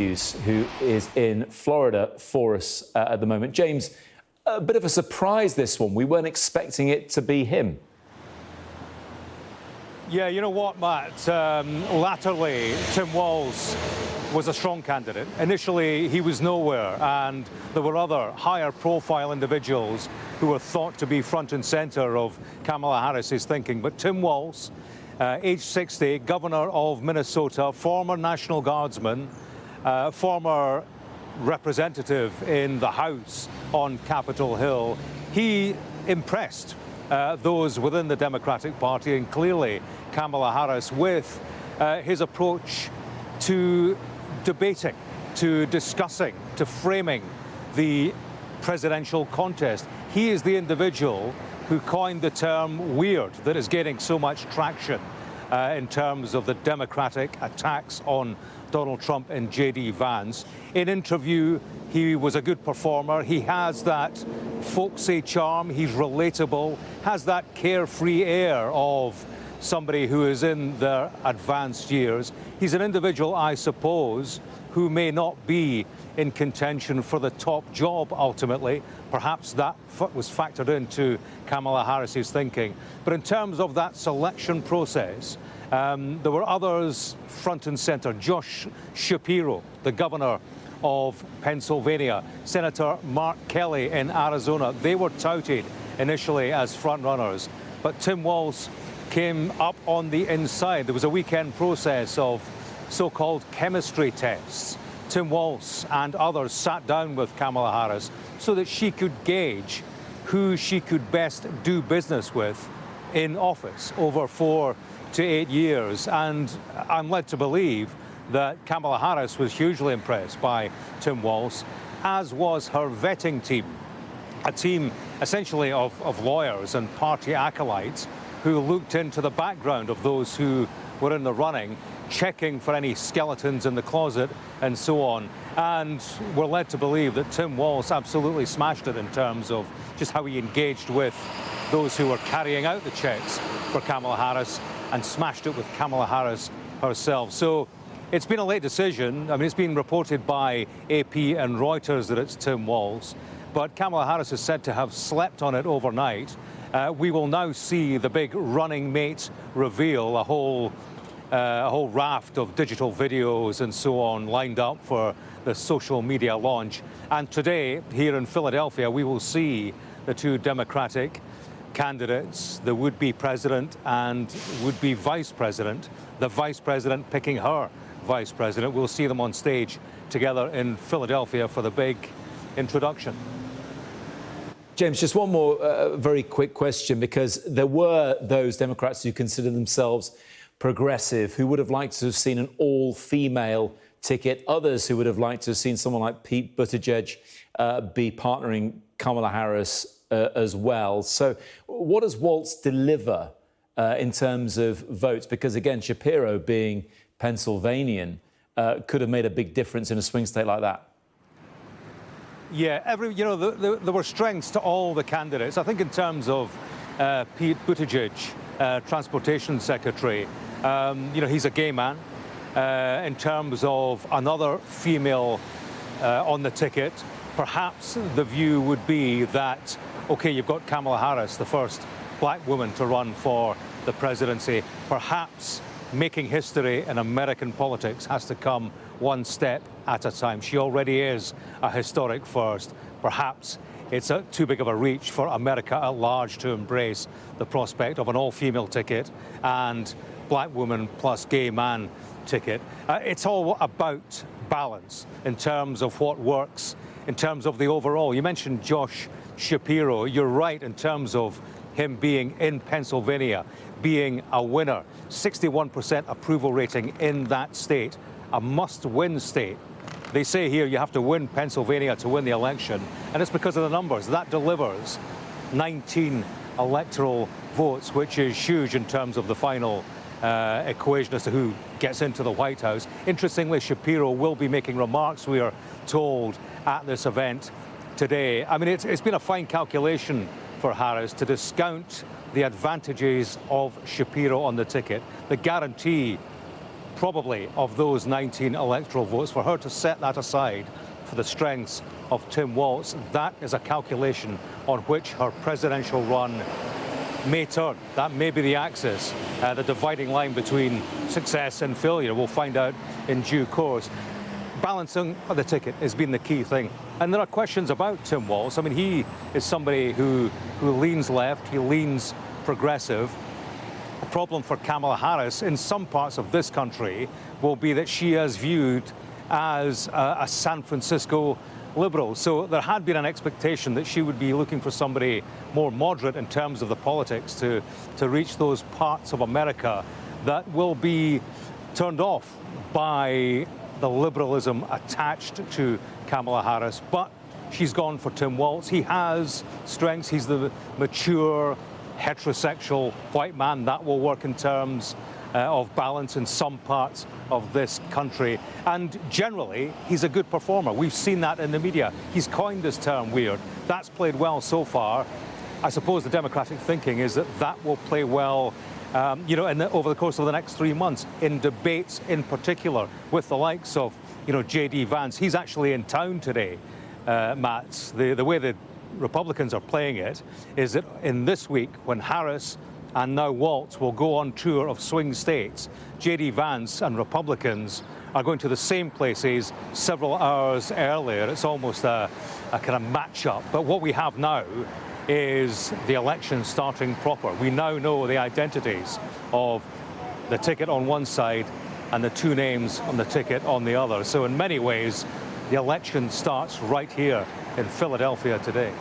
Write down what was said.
who is in Florida for us at the moment. James, a bit of a surprise, this one. We weren't expecting it to be him. Yeah, you know what, Matt? Latterly, Tim Walz was a strong candidate. Initially, he was nowhere, and there were other higher-profile individuals who were thought to be front and centre of Kamala Harris's thinking. But Tim Walz, age 60, governor of Minnesota, former National Guardsman, former representative in the House on Capitol Hill, he impressed those within the Democratic Party, and clearly Kamala Harris, with his approach to debating, to discussing, to framing the presidential contest. He is the individual who coined the term weird that is getting so much traction in terms of the Democratic attacks on Donald Trump and J.D. Vance. In interview, he was a good performer. He has that folksy charm. He's relatable, has that carefree air of somebody who is in their advanced years. He's an individual, I suppose, who may not be in contention for the top job ultimately. Perhaps that was factored into Kamala Harris's thinking. But in terms of that selection process, there were others front and centre. Josh Shapiro, the governor of Pennsylvania, Senator Mark Kelly in Arizona. They were touted initially as frontrunners, but Tim Walz came up on the inside. There was a weekend process of so-called chemistry tests. Tim Walz and others sat down with Kamala Harris so that she could gauge who she could best do business with in office over 4 to 8 years. And I'm led to believe that Kamala Harris was hugely impressed by Tim Walz, as was her vetting team, a team essentially of lawyers and party acolytes who looked into the background of those who were in the running, checking for any skeletons in the closet and so on. And we're led to believe that Tim Walz absolutely smashed it in terms of just how he engaged with those who were carrying out the checks for Kamala Harris, and smashed it with Kamala Harris herself. So it's been a late decision. I mean, it's been reported by AP and Reuters that it's Tim Walz, but Kamala Harris is said to have slept on it overnight. We will now see the big running mate reveal, a whole raft of digital videos and so on lined up for the social media launch. And today, here in Philadelphia, we will see the two Democratic candidates, the would-be president and would-be vice president, the vice president picking her vice president. We'll see them on stage together in Philadelphia for the big introduction. James, just one more very quick question, because there were those Democrats who consider themselves progressive, who would have liked to have seen an all-female ticket, others who would have liked to have seen someone like Pete Buttigieg be partnering Kamala Harris as well. So what does Walz deliver in terms of votes? Because, again, Shapiro, being Pennsylvanian, could have made a big difference in a swing state like that. Yeah, there were strengths to all the candidates. I think in terms of Pete Buttigieg, Transportation Secretary, he's a gay man. In terms of another female on the ticket, perhaps the view would be that, OK, you've got Kamala Harris, the first black woman to run for the presidency. Perhaps making history in American politics has to come one step at a time. She already is a historic first. Perhaps it's too big of a reach for America at large to embrace the prospect of an all-female ticket and black woman plus gay man ticket. It's all about balance in terms of what works, in terms of the overall. You mentioned Josh Shapiro. You're right in terms of him being in Pennsylvania, being a winner. 61% approval rating in that state, a must-win state. They say here you have to win Pennsylvania to win the election, and it's because of the numbers. That delivers 19 electoral votes, which is huge in terms of the final equation as to who gets into the White House. Interestingly, Shapiro will be making remarks, we are told, at this event today. I mean, it's been a fine calculation for Harris to discount the advantages of Shapiro on the ticket. The guarantee probably of those 19 electoral votes, for her to set that aside for the strengths of Tim Walz, that is a calculation on which her presidential run may turn. That may be the axis, the dividing line between success and failure. We'll find out in due course. Balancing of the ticket has been the key thing. And there are questions about Tim Walz. I mean, he is somebody who leans left, he leans progressive. The problem for Kamala Harris in some parts of this country will be that she is viewed as a San Francisco liberal. So there had been an expectation that she would be looking for somebody more moderate in terms of the politics to reach those parts of America that will be turned off by the liberalism attached to Kamala Harris. But she's gone for Tim Walz. He has strengths. He's the mature, heterosexual white man. That will work in terms of balance in some parts of this country. And generally, he's a good performer. We've seen that in the media. He's coined this term weird. That's played well so far. I suppose the Democratic thinking is that that will play well over the course of the next 3 months, in debates in particular, with the likes of, J.D. Vance. He's actually in town today, Matt. The way the Republicans are playing it is that in this week, when Harris and now Walz will go on tour of swing states, J.D. Vance and Republicans are going to the same places several hours earlier. It's almost a kind of match-up. But what we have now is the election starting proper. We now know the identities of the ticket on one side and the two names on the ticket on the other. So in many ways, the election starts right here in Philadelphia today.